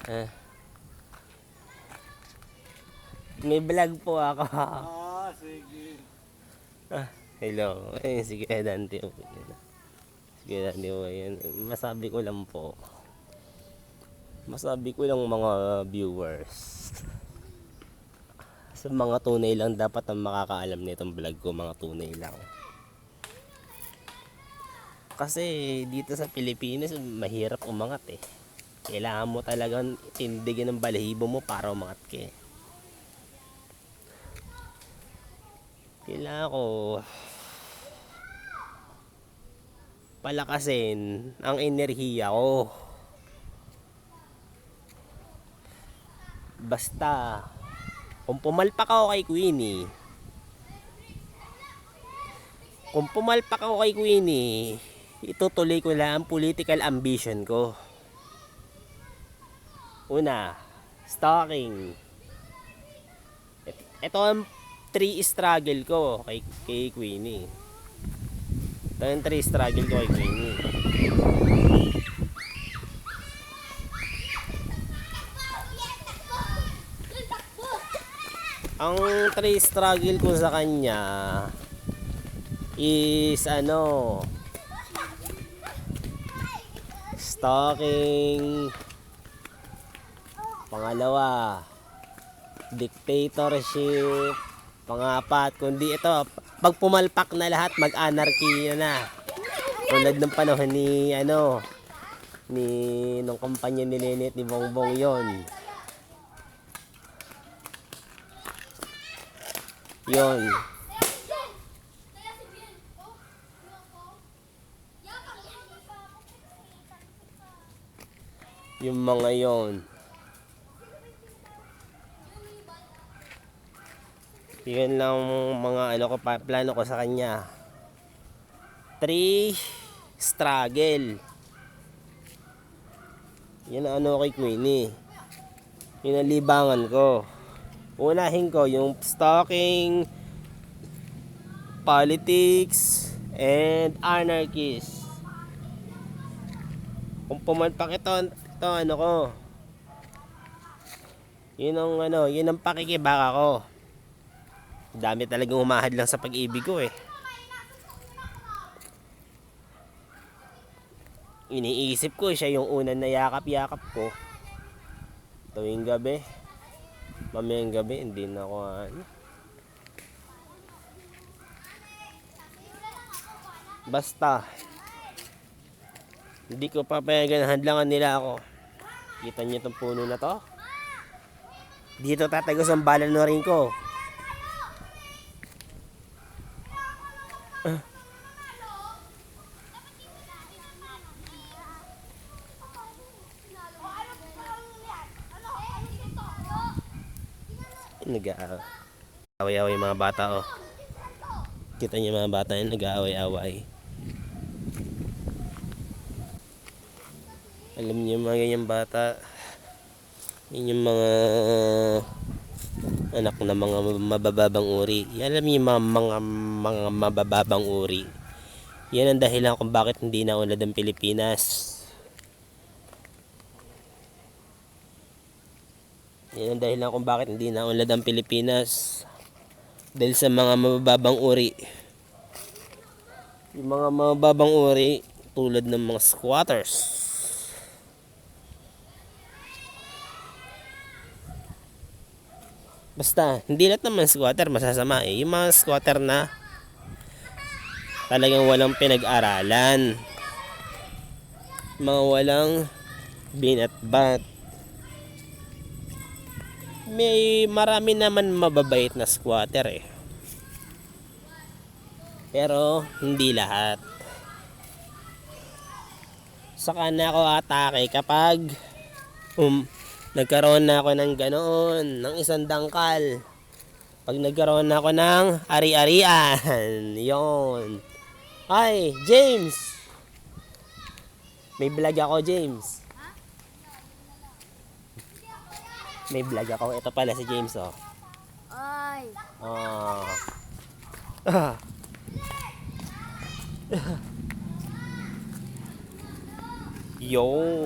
Ah, may vlog po ako. Sige. Ah, hello. Si Kuya Dante. Si Kuya Dante po yan. Masabi ko lang mga viewers. Sa mga tunay lang dapat ang makakaalam nitong vlog ko, mga tunay lang. Kasi dito sa Pilipinas, mahirap umangat eh. Kailangan mo talagang tindigan ng balahibo mo para umangat ka eh. Kailangan ko palakasin ang enerhiya ko. Basta, kung pumalpak ako kay Queenie, itutuloy ko lang ang political ambition ko. Una, stalking. Ito ang 3 struggle ko kay Queenie. Ito ang 3 struggle ko kay Queenie. Ang 3 struggle ko sa kanya is stalking. Pangalawa, dictatorship. Pangapat, kundi ito, pag pumalpak na lahat, mag-anarchy na. Tulad ng panahon ni nung kampanya ni Lenet ni Bongbong yon. Yung mga yon. Yan lang mga plano ko sa kanya. 3 struggle. Yan ang kay Queenie. Yun ang libangan ko. Unahin ko yung stalking, politics, and anarchist. Kung pumalpak ito ko. Yun ang pakikibaka ko. Dami talagang umahad lang sa pag-ibig ko eh. Iniisip ko siya yung unang na yakap-yakap ko. Tuwing gabi. Mamayang gabi, hindi na ako Basta, hindi ko papayagan, hadlangan nila ako. Kita niyo itong puno na to? Dito tatagos ang bala na rin ko. Nag-aaway-away mga bata oh. Kita niyo mga bata yung nag-aaway-away. Alam niyo mga ganyang bata, yun yung mga anak na mga mabababang uri. Alam niyo mga mabababang uri. Yan ang dahilan kung bakit hindi na unlad ang Pilipinas. Yan ang dahilan kung bakit hindi na unlad ang Pilipinas. Dahil sa mga mabababang uri. Yung mga mabababang uri tulad ng mga squatters. Basta, hindi lahat naman squatter masasama eh. Yung mga squatter na talagang walang pinag-aralan. Mga walang binatbat. May marami naman mababait na squatter eh. Pero hindi lahat. Saka na ako atake kapag nagkaroon na ako ng ganoon, ng isang dangkal. Pag nagkaroon na ako ng ari-arian. Yon. Ay, James! May vlog ako, James. May vlog ako. Ito pala si James, oh. Ay. Oh. Yo.